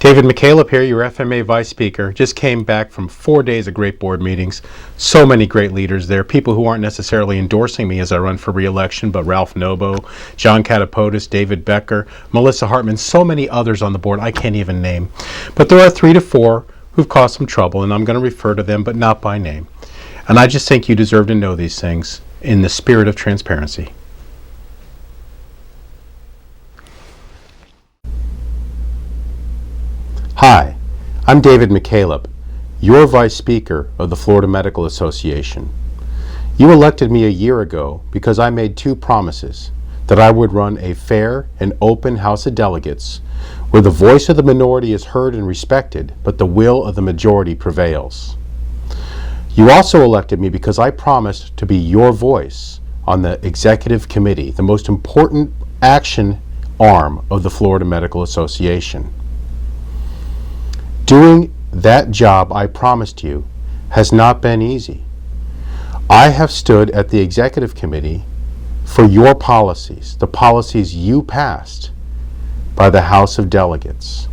David McKalip here, your FMA Vice Speaker. Just came back from 4 days of great board meetings. So many great leaders there. People who aren't necessarily endorsing me as I run for re-election, but Ralph Nobo, John Catapodis, David Becker, Melissa Hartman, so many others on the board I can't even name. But there are 3 to 4 who've caused some trouble, and I'm going to refer to them, but not by name. And I just think you deserve to know these things in the spirit of transparency. Hi, I'm David McKalip, your Vice Speaker of the Florida Medical Association. You elected me a year ago because I made 2 promises: that I would run a fair and open House of Delegates where the voice of the minority is heard and respected, but the will of the majority prevails. You also elected me because I promised to be your voice on the Executive Committee, the most important action arm of the Florida Medical Association. Doing that job I promised you has not been easy. I have stood at the Executive Committee for your policies, the policies you passed by the House of Delegates.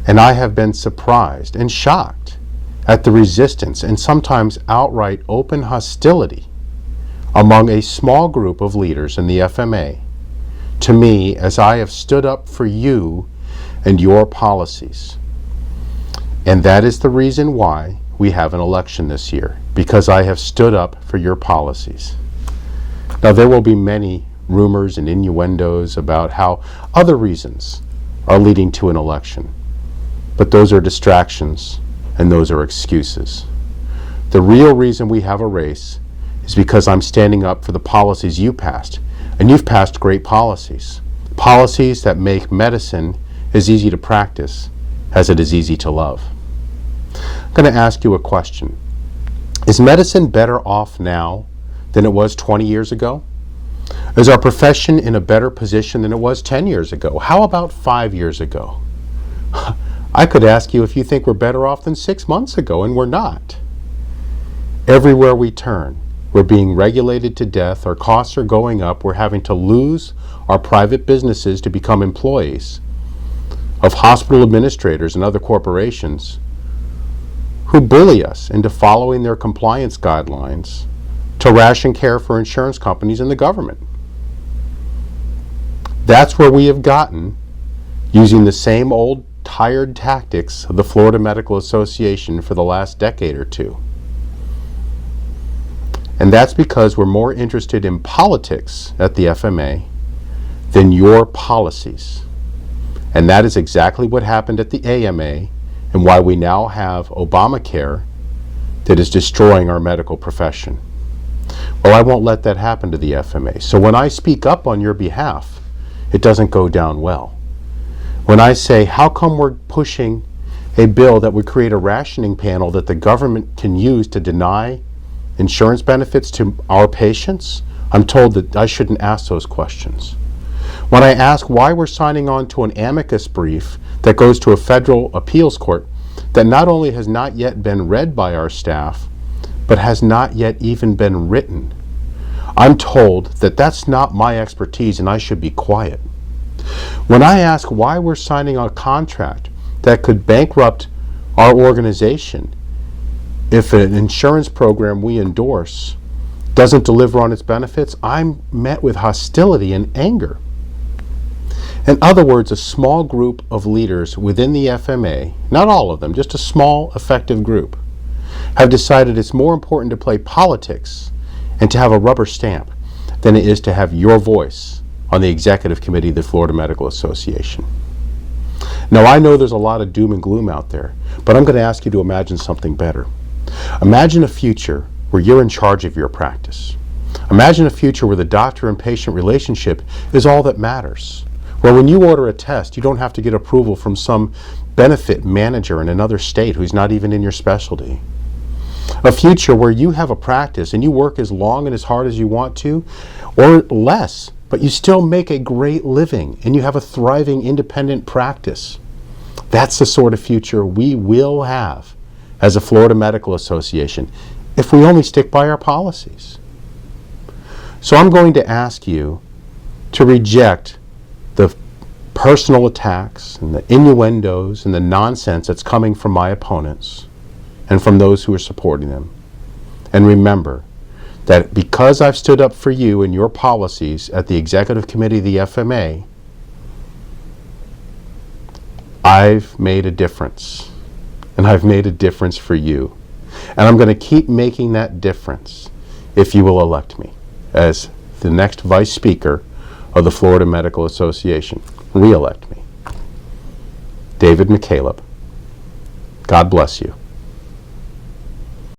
And I have been surprised and shocked at the resistance and sometimes outright open hostility among a small group of leaders in the FMA to me as I have stood up for you and your policies. And that is the reason why we have an election this year, because I have stood up for your policies. Now, there will be many rumors and innuendos about how other reasons are leading to an election, but those are distractions and those are excuses. The real reason we have a race is because I'm standing up for the policies you passed, and you've passed great policies. Policies that make medicine as easy to practice as it is easy to love. I'm going to ask you a question. Is medicine better off now than it was 20 years ago? Is our profession in a better position than it was 10 years ago? How about 5 years ago? I could ask you if you think we're better off than 6 months ago, and we're not. Everywhere we turn, we're being regulated to death, our costs are going up, we're having to lose our private businesses to become employees of hospital administrators and other corporations who bully us into following their compliance guidelines to ration care for insurance companies and the government. That's where we have gotten using the same old tired tactics of the Florida Medical Association for the last decade or 2. And that's because we're more interested in politics at the FMA than your policies. And that is exactly what happened at the AMA and why we now have Obamacare that is destroying our medical profession. Well, I won't let that happen to the FMA. So when I speak up on your behalf, it doesn't go down well. When I say, how come we're pushing a bill that would create a rationing panel that the government can use to deny insurance benefits to our patients, I'm told that I shouldn't ask those questions. When I ask why we're signing on to an amicus brief that goes to a federal appeals court that not only has not yet been read by our staff, but has not yet even been written, I'm told that that's not my expertise and I should be quiet. When I ask why we're signing a contract that could bankrupt our organization if an insurance program we endorse doesn't deliver on its benefits, I'm met with hostility and anger. In other words, a small group of leaders within the FMA, not all of them, just a small, effective group, have decided it's more important to play politics and to have a rubber stamp than it is to have your voice on the Executive Committee of the Florida Medical Association. Now, I know there's a lot of doom and gloom out there, but I'm going to ask you to imagine something better. Imagine a future where you're in charge of your practice. Imagine a future where the doctor and patient relationship is all that matters. Where when you order a test, you don't have to get approval from some benefit manager in another state who's not even in your specialty. A future where you have a practice and you work as long and as hard as you want to, or less, but you still make a great living and you have a thriving independent practice. That's the sort of future we will have as a Florida Medical Association if we only stick by our policies. So I'm going to ask you to reject the personal attacks and the innuendos and the nonsense that's coming from my opponents and from those who are supporting them. And remember that because I've stood up for you and your policies at the Executive Committee of the FMA, I've made a difference. And I've made a difference for you. And I'm going to keep making that difference if you will elect me as the next Vice Speaker of the Florida Medical Association. Re-elect me. David McKalip. God bless you.